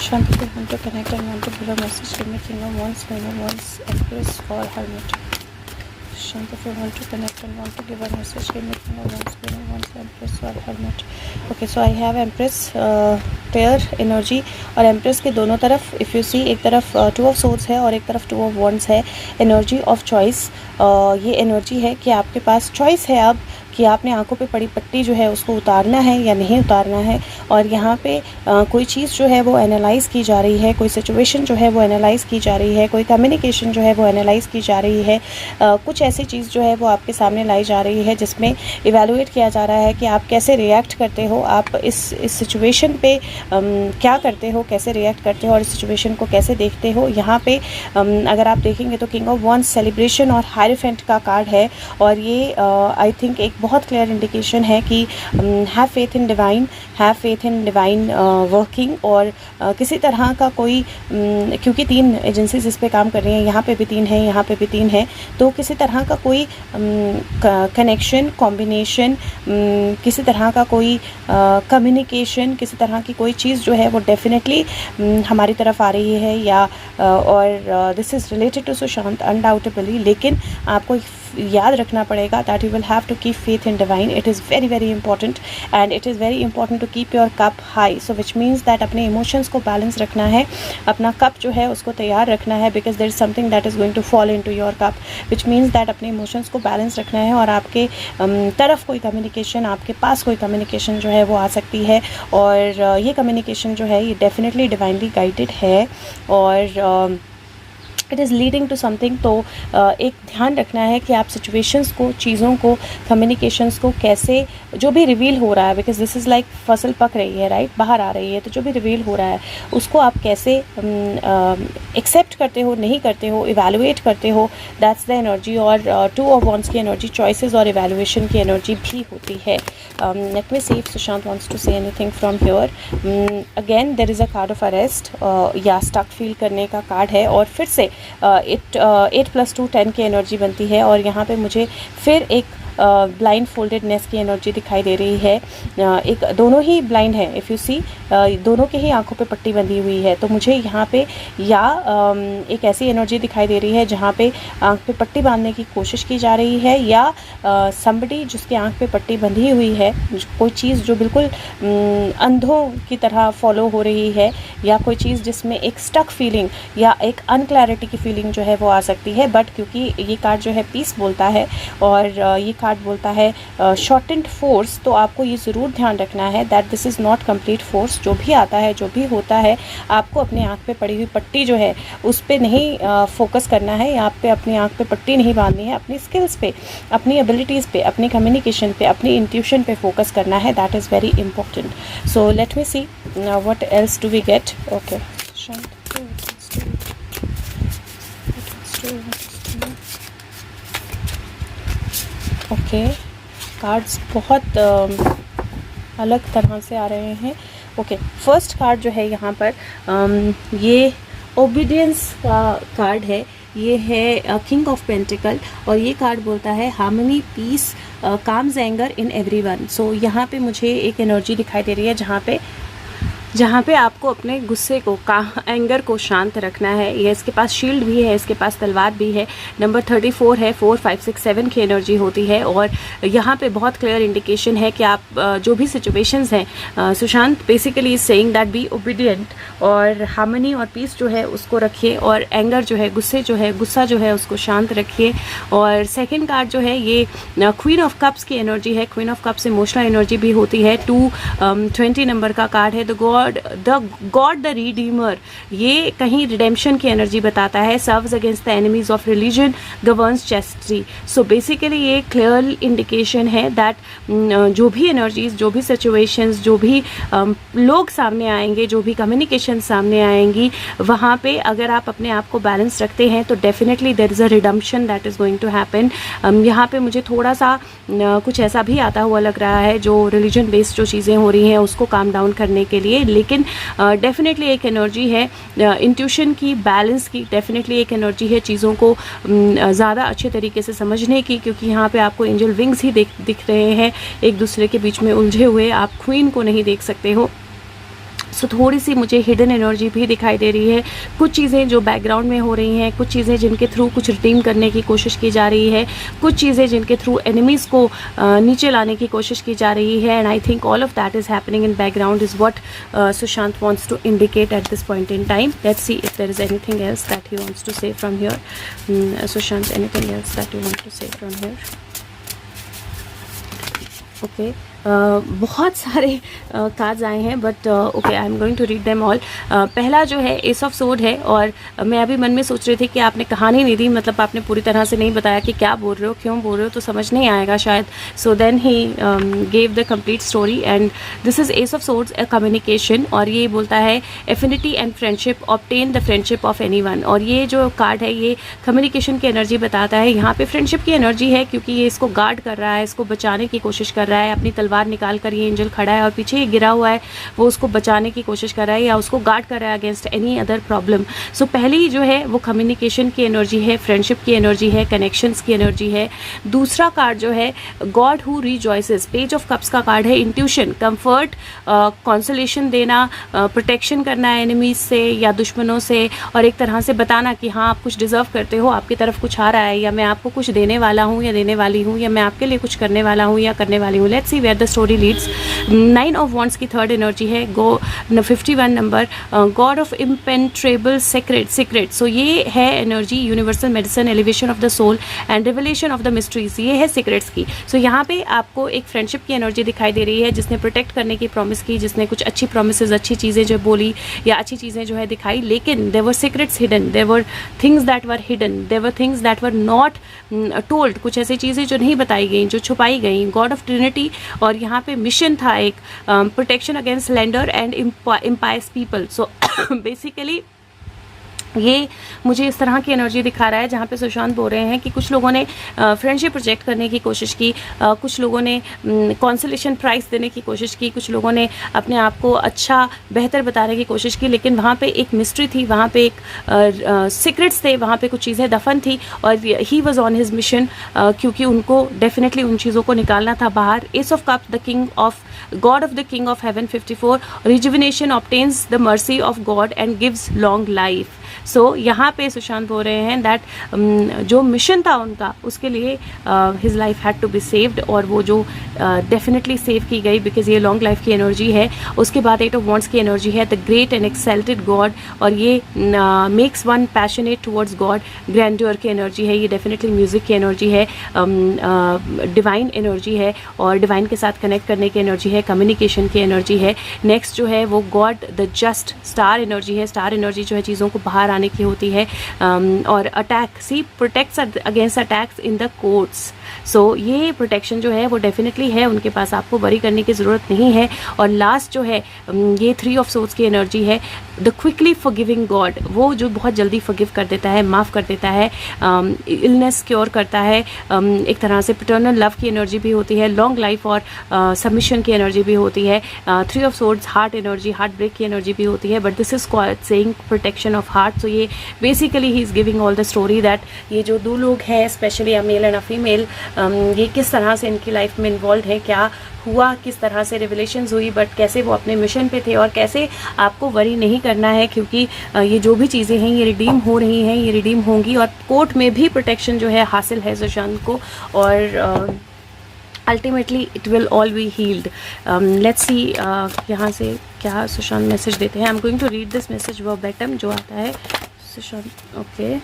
Shanti, they want to connect and want to give a message. Give me King of Wands, Queen of Wands, Empress or Hermit. Shanti, if you want to connect and want to give a message, give me King of Wands, Queen of Wands, Empress or Hermit. Okay, so I have Empress pair energy और empress के दोनों तरफ if you see एक तरफ two of source है और एक तरफ टू ऑफ वॉन्ड्स है. Energy of choice. ये एनर्जी है कि आपके पास चॉइस है अब कि आपने आंखों पे पड़ी पट्टी जो है उसको उतारना है या नहीं उतारना है. और यहाँ पे कोई चीज़ जो है वो एनालाइज़ की जा रही है, कोई सिचुएशन जो है वो एनालाइज़ की जा रही है, कोई कम्युनिकेशन जो है वो एनालाइज़ की जा रही है. कुछ ऐसी चीज़ जो है वो आपके सामने लाई जा रही है जिसमें इवैल्यूएट किया जा रहा है कि आप कैसे रिएक्ट करते हो, आप इस सिचुएशन पे क्या करते हो, कैसे रिएक्ट करते हो और इस सिचुएशन को कैसे देखते हो. यहाँ पे अगर आप देखेंगे तो किंग ऑफ वॉन्ड्स सेलिब्रेशन और हायरफेंट का कार्ड है और ये आई थिंक एक बहुत क्लियर इंडिकेशन है कि have faith in divine, have faith in divine working. और किसी तरह का कोई क्योंकि 3 एजेंसीज इस पे काम कर रही हैं, यहाँ पे भी 3 है, यहाँ पे भी 3 है, तो किसी तरह का कोई कनेक्शन, कॉम्बिनेशन, किसी तरह का कोई कम्युनिकेशन, किसी तरह की कोई चीज़ जो है वो डेफिनेटली हमारी तरफ आ रही है या और this is related to Sushant undoubtedly. लेकिन आपको याद रखना पड़ेगा that you will have to keep faith in divine. It is very very important and it is very important to keep your cup high. So which means that अपने emotions को balance रखना है, अपना कप जो है उसको तैयार रखना है because there is something that is going to fall in to your cup. Which means that अपने इमोशंस को बैलेंस रखना है और आपके तरफ कोई कम्युनिकेशन, आपके पास कोई कम्युनिकेशन जो है वो आ सकती है और ये कम्युनिकेशन जो है ये डेफिनेटली डिवाइनली गाइडेड है और it is leading to something. तो एक ध्यान रखना है कि आप सिचुएशंस को, चीज़ों को, कम्युनिकेशंस को कैसे जो भी रिवील हो रहा है बिकॉज दिस इज़ लाइक फसल पक रही है राइट, बाहर आ रही है, तो जो भी रिवील हो रहा है उसको आप कैसे एक्सेप्ट करते हो, नहीं करते हो, इवैल्यूएट करते हो. That's the energy. और टू ऑफ वॉन्ड्स की एनर्जी चॉइसेस और इवैल्यूएशन की एनर्जी भी होती है. Let me see if Sushant wants to say anything from here. Again there is a card of arrest या स्टक फील करने का कार्ड है और फिर से 8 + 2 10 की एनर्जी बनती है और यहाँ पे मुझे फिर एक ब्लाइंड फोल्डेडनेस की एनर्जी दिखाई दे रही है. एक दोनों ही ब्लाइंड है इफ़ यू सी, दोनों के ही आंखों पे पट्टी बंधी हुई है. तो मुझे यहाँ पे या एक ऐसी एनर्जी दिखाई दे रही है जहाँ पे आंख पे पट्टी बांधने की कोशिश की जा रही है या समबडी जिसके आंख पे पट्टी बंधी हुई है, कोई चीज़ जो बिल्कुल अंधों की तरह फॉलो हो रही है या कोई चीज़ जिसमें एक स्टक फीलिंग या एक अनक्लैरिटी की फीलिंग जो है वो आ सकती है. बट क्योंकि ये कार्ड जो है पीस बोलता है और ये कार्ड बोलता है शॉर्टेंड फोर्स, तो आपको ये ज़रूर ध्यान रखना है that this is not complete force. जो भी आता है, जो भी होता है, आपको अपने आँख पे पड़ी हुई पट्टी जो है उस पर नहीं फोकस करना है या आप पे अपनी आँख पे पट्टी नहीं बांधनी है. अपनी स्किल्स पे, अपनी एबिलिटीज़ पे, अपनी कम्युनिकेशन पे, अपनी इंट्यूशन पे फोकस करना है. That is very important. So let me see what else do we get. Okay, okay, cards बहुत अलग तरह से आ रहे हैं. ओके, फर्स्ट कार्ड जो है यहाँ पर ये ओबीडियंस का कार्ड है. ये है किंग ऑफ पेंटिकल और ये कार्ड बोलता है harmony, peace, calms anger in everyone. So यहाँ पे मुझे एक एनर्जी दिखाई दे रही है जहाँ पे आपको अपने गुस्से को, एंगर को शांत रखना है. ये इसके पास शील्ड भी है, इसके पास तलवार भी है. नंबर 34 है, 4 5 6 7 की एनर्जी होती है और यहाँ पे बहुत क्लियर इंडिकेशन है कि आप जो भी सिचुएशंस हैं, Sushant basically is saying that be obedient और हार्मनी और पीस जो है उसको रखिए और एंगर जो है, गुस्सा जो है उसको शांत रखिए. और सेकेंड कार्ड जो है ये क्वीन ऑफ कप्स की एनर्जी है. Queen of cups emotional energy भी होती है. 220 नंबर का कार्ड है. गॉड द रिडीमर, ये कहीं रिडेम्पशन की एनर्जी बताता है. Serves against the enemies of religion, governs chastity. So basically ये क्लियर इंडिकेशन है दैट जो भी एनर्जीज, जो भी सिचुएशंस, जो भी लोग सामने आएंगे, जो भी कम्युनिकेशन सामने आएंगी, वहाँ पे अगर आप अपने आप को बैलेंस रखते हैं तो definitely there is a redemption that is going to happen. यहाँ पे मुझे थोड़ा सा कुछ ऐसा भी आता हुआ लग रहा है जो रिलीजन बेस्ड जो चीज़ें हो रही हैं उसको काम डाउन करने के लिए. लेकिन डेफिनेटली एक एनर्जी है इंट्यूशन की, बैलेंस की. डेफिनेटली एक एनर्जी है चीज़ों को ज़्यादा अच्छे तरीके से समझने की, क्योंकि यहाँ पे आपको एंजल विंग्स ही दिख रहे हैं एक दूसरे के बीच में उलझे हुए. आप क्वीन को नहीं देख सकते हो. सो थोड़ी सी मुझे हिडन एनर्जी भी दिखाई दे रही है, कुछ चीज़ें जो बैकग्राउंड में हो रही हैं, कुछ चीज़ें जिनके थ्रू कुछ रिडीम करने की कोशिश की जा रही है, कुछ चीज़ें जिनके थ्रू एनिमीज़ को नीचे लाने की कोशिश की जा रही है। And I think all of that is happening in background is what Sushant wants to indicate at this point in time. Let's see if there is anything else that he wants to say from here. Sushant, anything else that you want to say from here? Okay, बहुत सारे cards आए हैं but okay, I am going to read them all. पहला जो है S of sword है और मैं अभी मन में सोच रही थी कि आपने कहानी नहीं दी, मतलब आपने पूरी तरह से नहीं बताया कि क्या बोल रहे हो, क्यों बोल रहे हो, तो समझ नहीं आएगा शायद। So then he gave the complete story and this is ace of swords, a communication, और ये बोलता है affinity and friendship, obtain the friendship of anyone. और ये जो कार्ड है ये कम्युनिकेशन की एनर्जी बताता है। यहाँ पे फ्रेंडशिप की एनर्जी है क्योंकि ये इसको गार्ड कर रहा है, इसको बचाने की कोशिश कर रहा है। अपनी तलवार निकाल कर ये एंजल खड़ा है और पीछे ये गिरा हुआ है, वो उसको बचाने की कोशिश कर रहा है या उसको गार्ड कर रहा है अगेंस्ट एनी अदर प्रॉब्लम। सो पहली जो है वो कम्युनिकेशन की एनर्जी है, फ्रेंडशिप की एनर्जी है, कनेक्शंस की एनर्जी है। दूसरा कार्ड जो है God who रिजॉइसेस, page of cups का कार्ड है, इंट्यूशन, कंफर्ट, कॉन्सोलेशन देना, प्रोटेक्शन करना है एनिमीज से या दुश्मनों से, और एक तरह से बताना कि हाँ आप कुछ डिजर्व करते हो, आपकी तरफ कुछ आ रहा है, या मैं आपको कुछ देने वाला हूँ या देने वाली हूँ, या मैं आपके लिए कुछ करने वाला हूँ या करने वाली हूँ। Let's see where the story leads. 9 of wands की थर्ड एनर्जी है, 51 number, god of impenetrable secret. So ये है energy universal medicine, elevation of the soul and revelation of the mysteries, ये है सीक्रेट्स की। सो यहाँ पे आपको एक फ्रेंडशिप की एनर्जी दिखाई दे रही है जिसने प्रोटेक्ट करने की प्रॉमिस की, जिसने कुछ अच्छी प्रॉमिसेस, अच्छी चीज़ें जो बोली या अच्छी चीज़ें जो है दिखाई, लेकिन there were secrets hidden, there were things that were hidden, there were things that were not told, कुछ ऐसी चीज़ें जो नहीं बताई गई, जो छुपाई गई। गॉड ऑफ ट्रिनिटी, और यहाँ पे मिशन था एक, protection against slander and impious people. So basically ये मुझे इस तरह की एनर्जी दिखा रहा है जहाँ पे सुशांत बोल रहे हैं कि कुछ लोगों ने फ्रेंडशिप प्रोजेक्ट करने की कोशिश की, कुछ लोगों ने कॉन्सोलेशन प्राइस देने की कोशिश की, कुछ लोगों ने अपने आप को अच्छा बेहतर बताने की कोशिश की, लेकिन वहाँ पे एक मिस्ट्री थी, वहाँ पे एक सीक्रेट्स थे, वहाँ पे कुछ चीज़ें दफन थी और he was on his mission, क्योंकि उनको डेफिनेटली उन चीज़ों को निकालना था बाहर। Ace of cups, the king of god of the king of heaven 54, rejuvenation, obtains the mercy of god and gives long life. So यहाँ पे सुशांत बोल रहे हैं दैट जो मिशन था उनका, उसके लिए his life had to be saved, और वो जो डेफिनेटली सेव की गई बिकॉज ये लॉन्ग लाइफ की एनर्जी है। उसके बाद 8 ऑफ वॉन्ड्स की एनर्जी है, द ग्रेट एंड एक्सेल्टेड गॉड, और ये makes one passionate towards God, grandeur की एनर्जी है, ये डेफिनेटली म्यूजिक की एनर्जी है, डिवाइन एनर्जी है और डिवाइन के साथ कनेक्ट करने की एनर्जी है, कम्युनिकेशन की एनर्जी है। नेक्स्ट जो है वो God the just, star energy है। स्टार एनर्जी जो है चीज़ों को बाहर आने की होती है, और attack, she protects against attacks in the courts. So ये प्रोटेक्शन जो है वो डेफिनेटली है उनके पास, आपको वरी करने की ज़रूरत नहीं है। और लास्ट जो है ये 3 ऑफ सोर्ड्स की एनर्जी है, द क्विकली फॉरगिविंग गॉड, वो जो बहुत जल्दी फॉरगिव कर देता है, माफ़ कर देता है, इलनेस क्योर करता है, एक तरह से पैटर्नल लव की एनर्जी भी होती है, लॉन्ग लाइफ और सबमिशन की एनर्जी भी होती है। 3 of swords heart energy, heart break की एनर्जी भी होती है, but this is saying protection of heart. So ये basically he is giving all the story that ये जो 2 लोग हैं, specially a male and a female, ये किस तरह से इनकी लाइफ में इन्वॉल्व है, क्या हुआ, किस तरह से रिवलेशंस हुई, बट कैसे वो अपने मिशन पे थे, और कैसे आपको वरी नहीं करना है क्योंकि ये जो भी चीज़ें हैं ये रिडीम हो रही हैं, ये रिडीम होंगी, और कोर्ट में भी प्रोटेक्शन जो है हासिल है सुशांत को, और ultimately it will all be healed. Let's see यहाँ से क्या सुशांत मैसेज देते हैं। I am going to read this message verbatim जो आता है Sushant. Okay,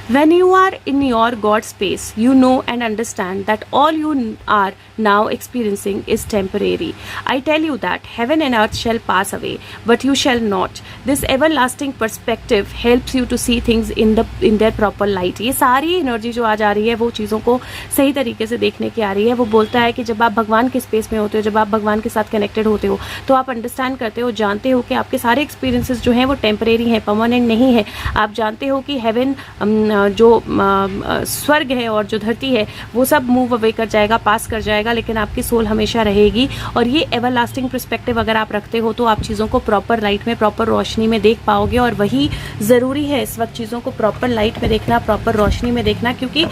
when you are in your God space, you know and understand that all you are now experiencing is temporary. I tell you that heaven and earth shall pass away, but you shall not. This everlasting perspective helps you to see things in their proper light. ये सारी energy जो आज आ रही है वो चीज़ों को सही तरीके से देखने की आ रही है। वो बोलता है कि जब आप भगवान के स्पेस में होते हो, जब आप भगवान के साथ कनेक्टेड होते हो, तो आप अंडरस्टैंड करते हो, जानते हो कि आपके सारे एक्सपीरियंसेस जो हैं वो टेम्परेरी हैं, परमानेंट नहीं है। आप जानते हो कि हेवन जो स्वर्ग है और जो धरती है वो सब मूव अवे कर जाएगा, पास कर जाएगा, लेकिन आपकी सोल हमेशा रहेगी। और ये एवरलास्टिंग पर्सपेक्टिव अगर आप रखते हो तो आप चीज़ों को प्रॉपर लाइट में, प्रॉपर रोशनी में देख पाओगे। और वही ज़रूरी है इस वक्त, चीज़ों को प्रॉपर लाइट में देखना, प्रॉपर रोशनी में देखना, क्योंकि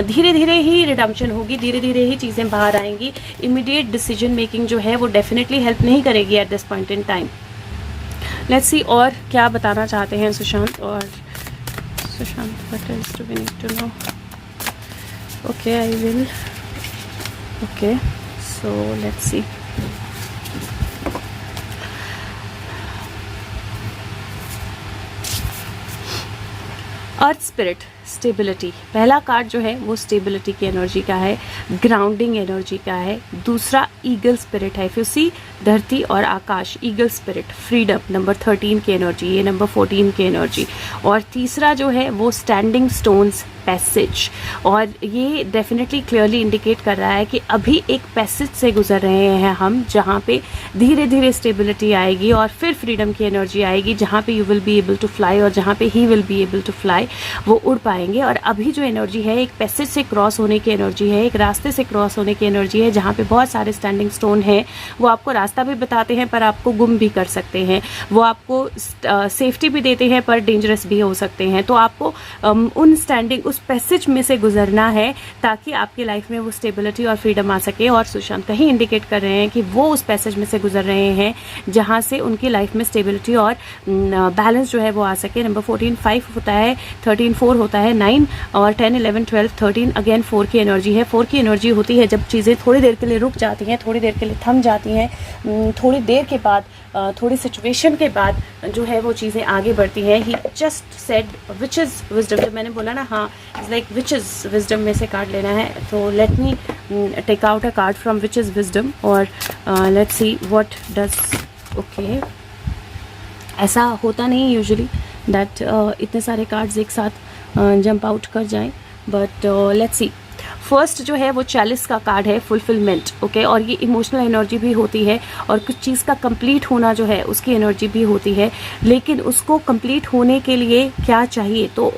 धीरे धीरे ही रिडम्पशन होगी, धीरे धीरे ही चीज़ें बाहर आएंगी। इमीडिएट डिसीजन मेकिंग जो है वो डेफिनेटली हेल्प नहीं करेगी at this point in time. Let's see और क्या बताना चाहते हैं सुशांत। और Sushant, what else do we need to know? Okay, I will. Okay, so let's see. Earth spirit, stability. पहला कार्ड जो है वो स्टेबिलिटी की एनर्जी का है, ग्राउंडिंग एनर्जी का है। दूसरा ईगल स्पिरिट है। इफ यू सी धरती और आकाश, ईगल स्पिरिट, फ्रीडम, नंबर 13 की एनर्जी, ये नंबर 14 की एनर्जी। और तीसरा जो है वो स्टैंडिंग स्टोन्स, पैसेज। और ये डेफिनेटली क्लियरली इंडिकेट कर रहा है कि अभी एक पैसेज से गुजर रहे हैं हम, जहाँ पे धीरे धीरे स्टेबिलिटी आएगी और फिर फ्रीडम की एनर्जी आएगी, जहाँ पे you will be able to fly और जहाँ पे he will be able to fly, वो उड़ पाएंगे। और अभी जो एनर्जी है एक पैसेज से क्रॉस होने की एनर्जी है, एक रास्ते से क्रॉस होने की एनर्जी है, जहाँ पे बहुत सारे स्टैंडिंग स्टोन हैं। वो आपको रास्ता भी बताते हैं पर आपको गुम भी कर सकते हैं, वो आपको सेफ्टी भी देते हैं पर डेंजरस भी हो सकते हैं। तो आपको उन स्टैंडिंग, उस पैसेज में से गुजरना है ताकि आपकी लाइफ में वो स्टेबिलिटी और फ्रीडम आ सके। और सुशांत कहीं इंडिकेट कर रहे हैं कि वो उस पैसेज में से गुजर रहे हैं जहाँ से उनकी लाइफ में स्टेबिलिटी और बैलेंस जो है वो आ सके। नंबर 14 5 होता है, 13 4 होता है, 9 और 10 11 12 13 अगेन 4 की एनर्जी है। 4 की एनर्जी होती है जब चीज़ें थोड़ी देर के लिए रुक जाती हैं, थोड़ी देर के लिए थम जाती हैं, थोड़ी देर के बाद, थोड़ी सिचुएशन के बाद जो है वो चीज़ें आगे बढ़ती हैं। He just said which is wisdom, जब मैंने बोला ना हाँ it's like which is wisdom में से कार्ड लेना है, तो let me take out a card from which is wisdom और let's see what does. Okay, ऐसा होता नहीं यूजुअली दैट इतने सारे कार्ड्स एक साथ जंप आउट कर जाएं, बट लेट्स सी। फर्स्ट जो है वो 40 का कार्ड है, फुलफिलमेंट। ओके, और ये इमोशनल एनर्जी भी होती है और कुछ चीज़ का कंप्लीट होना जो है उसकी एनर्जी भी होती है, लेकिन उसको कंप्लीट होने के लिए क्या चाहिए? तो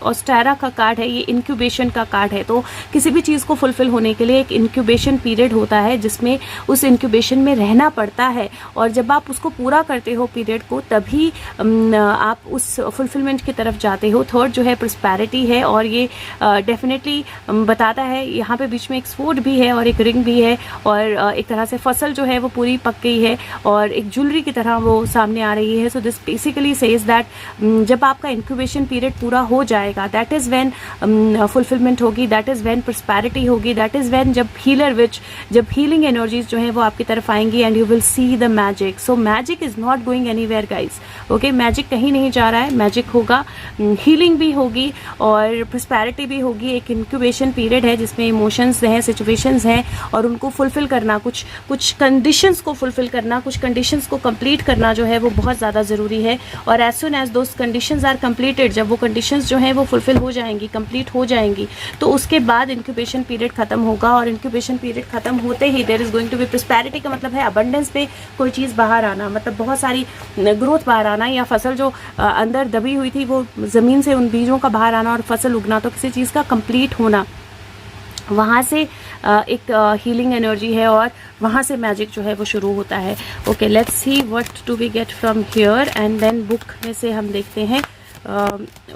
ऑस्टेरा का कार्ड है, ये इंक्यूबेशन का कार्ड है। तो किसी भी चीज़ को फुलफिल होने के लिए एक इंक्यूबेशन पीरियड होता है जिसमें उस इंक्यूबेशन में रहना पड़ता है, और जब आप उसको पूरा करते हो पीरियड को तभी आप उस फुलफिलमेंट की तरफ जाते हो। थर्ड जो है प्रॉस्पेरिटी है और ये डेफिनेटली बताता है, यहाँ पे बीच में एक स्वॉर्ड भी है और एक रिंग भी है, और एक तरह से फसल जो है वो पूरी पक गई है और एक ज्वेलरी की तरह वो सामने आ रही है। So this basically says that जब आपका इंक्यूबेशन पीरियड पूरा हो जाएगा, दैट इज़ व्हेन फुलफिलमेंट होगी, दैट इज़ व्हेन प्रॉस्पेरिटी होगी, दैट इज़ व्हेन जब जब हीलिंग एनर्जीज जो है वो आपकी तरफ आएंगी and you will see the magic. So magic is not going anywhere guys. Okay, magic कहीं नहीं जा रहा है, मैजिक होगा, हीलिंग भी होगी और प्रॉस्पेरिटी भी होगी। एक इंक्यूबेशन पीरियड है जिसमें इमोशंस हैं, सिचुएशंस हैं और उनको फुलफिल करना, कुछ कंडीशंस को फुलफिल करना, कुछ कंडीशंस को कंप्लीट करना जो है वो बहुत ज़्यादा ज़रूरी है। और as soon as those conditions are completed, जब वो कंडीशंस जो हैं वो फुलफिल हो जाएंगी, कंप्लीट हो जाएंगी, तो उसके बाद इंक्यूबेशन पीरियड खत्म होगा। और इंक्यूबेशन पीरियड खत्म होते ही there is going to be prosperity का मतलब है अबंडेंस पे कोई चीज़ बाहर आना, मतलब बहुत सारी ग्रोथ बाहर आना, या फसल जो अंदर दबी हुई थी वो ज़मीन से उन बीजों का बाहर आना और फसल उगना। तो किसी चीज़ का कंप्लीट होना, वहाँ से एक हीलिंग एनर्जी है और वहाँ से मैजिक जो है वो शुरू होता है। Okay, let's see what do we get from here and then book में से हम देखते हैं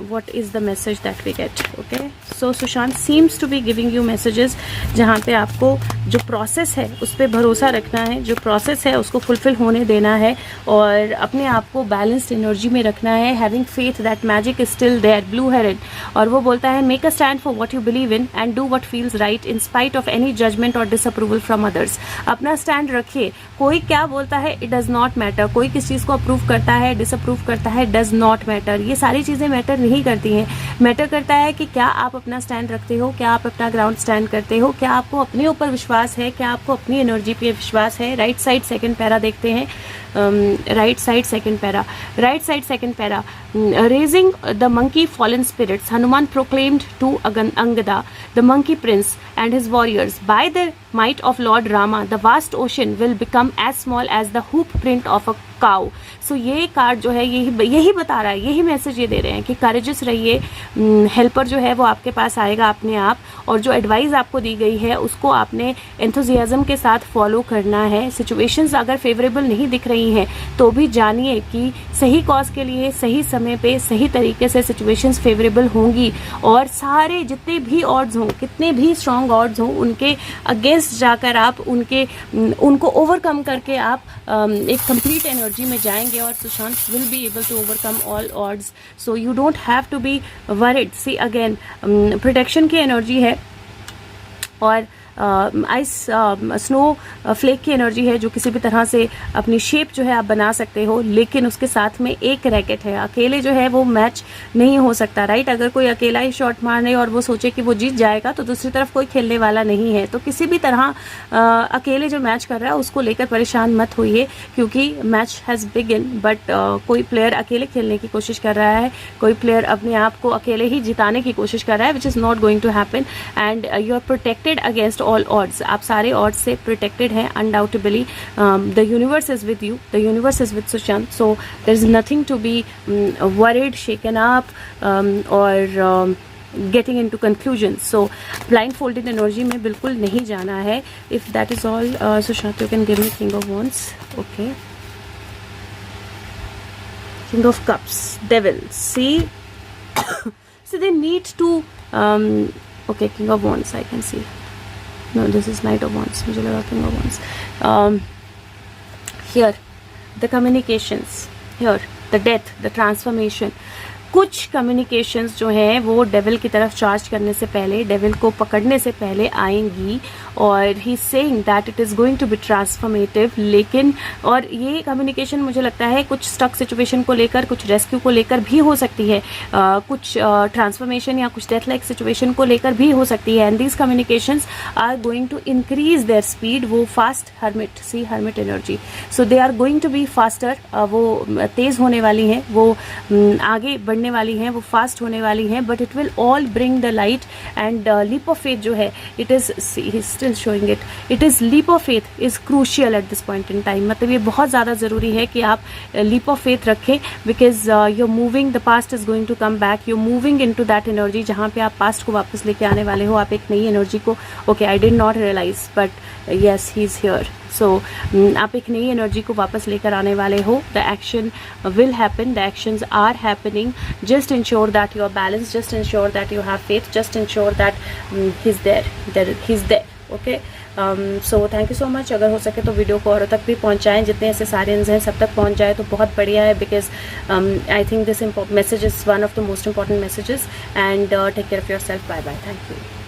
what is the message that we get. Okay, so Sushant seems to be giving you messages जहाँ पे आपको जो प्रोसेस है उस पर भरोसा रखना है, जो प्रोसेस है उसको फुलफिल होने देना है और अपने आप को बैलेंस्ड एनर्जी में रखना है, having faith that magic is still there, blue headed. और वो बोलता है make a stand for what you believe in and do what feels right in spite of any judgement और डिसअप्रूवल फ्रॉम अदर्स। अपना stand रखिए, कोई क्या बोलता है इट डज नॉट मैटर, कोई किस चीज़ को अप्रूव करता है, डिसअप्रूव करता है, डज नॉट मैटर। ये सारी चीज़ें मैटर नहीं करती हैं। मैटर करता है कि क्या आप अपना स्टैंड रखते हो, क्या आप अपना ग्राउंड स्टैंड करते हो, क्या आपको अपने ऊपर विश्वास है, क्या आपको अपनी एनर्जी पे विश्वास है। राइट साइड सेकंड पैरा देखते हैं, right side second para, raising the monkey fallen spirits, Hanuman proclaimed to Angada, the monkey prince, and his warriors, by the might of Lord Rama, the vast ocean will become as small as the hoof print of a cow. So ये card जो है यही बता रहा है, यही message ये दे रहे हैं कि करेजियस रहिए, हेल्पर जो है वो आपके पास आएगा अपने आप, और जो एडवाइस आपको दी गई है उसको आपने एंथुजियाज्म के साथ फॉलो करना है. सिचुएशंस अगर फेवरेबल नहीं दिख रही हैं तो भी जानिए कि सही कॉज के लिए सही समय पे सही तरीके से सिचुएशंस फेवरेबल होंगी, और सारे जितने भी ऑड्स हों, कितने भी स्ट्रॉन्ग ऑड्स हों, उनके अगेंस्ट जाकर आप उनको ओवरकम करके आप एक कंप्लीट एनर्जी में जाएंगे, और Sushant will be able to overcome all odds. So you don't have to be worried. See again protection की एनर्जी है, और आइस स्नो फ्लेक की एनर्जी है, जो किसी भी तरह से अपनी शेप जो है आप बना सकते हो, लेकिन उसके साथ में एक रैकेट है. अकेले जो है वो मैच नहीं हो सकता, राइट. अगर कोई अकेला ही शॉट मारने और वो सोचे कि वो जीत जाएगा तो दूसरी तरफ कोई खेलने वाला नहीं है. तो किसी भी तरह अकेले जो मैच कर रहा है उसको लेकर परेशान मत होइए, क्योंकि मैच हैज़ बिगिन. बट कोई प्लेयर अकेले खेलने की कोशिश कर रहा है, कोई प्लेयर अपने आप को अकेले ही जिताने की कोशिश कर रहा है, which is not going to happen. And you are protected against all odds. आप सारे ऑड्स से प्रोटेक्टेड हैं undoubtedly. The universe is with you, the universe is with Sushant. So there is nothing to be worried, shaken up और getting into conclusion. So blind folded energy में बिल्कुल नहीं जाना है. If that is all, Sushant you can give me king of wands. Okay, king of cups, devil. See so they need to okay, king of wands I can see. No, this is knight of wands. मुझे लगा king of wands. Here the communications, here the death, the transformation. कुछ communications जो हैं वो devil की तरफ charge करने से पहले, डेविल को पकड़ने से पहले आएंगी, और he saying that it is going to be transformative. लेकिन और ये कम्युनिकेशन मुझे लगता है कुछ स्टक सिचुएशन को लेकर, कुछ रेस्क्यू को लेकर भी हो सकती है, कुछ ट्रांसफॉर्मेशन या कुछ डेथ लाइक सिचुएशन को लेकर भी हो सकती है. And these communications are going to increase their speed. वो fast, hermit, see hermit energy. So they are going to be faster. वो तेज़ होने वाली हैं, वो आगे बढ़ने वाली हैं, वो फास्ट होने वाली हैं. But it will all bring the light. And leap of faith जो है, it is still showing it, it is leap of faith is crucial at this point in time. मतलब ये बहुत ज़्यादा ज़रूरी है कि आप लीप ऑफ फेथ रखें, because you moving, the past is going to come back. You moving in to that energy जहाँ पे आप पास्ट को वापस लेके आने वाले हो. आप एक नई एनर्जी को, okay I did not realise but yes he is here. So आप एक नई एनर्जी को वापस लेकर आने वाले हो. The action will happen, the actions are happening. Just ensure that you are balance, just ensure that you have faith, just ensure that he is there, he is there. Okay, so thank you so much. अगर हो सके तो video को औरों तक भी पहुंचाएं, जितने ऐसे सारे हैं सब तक पहुंच जाए तो बहुत बढ़िया है, because I think this message is one of the most important messages. And take care of your self. Bye bye. Thank you.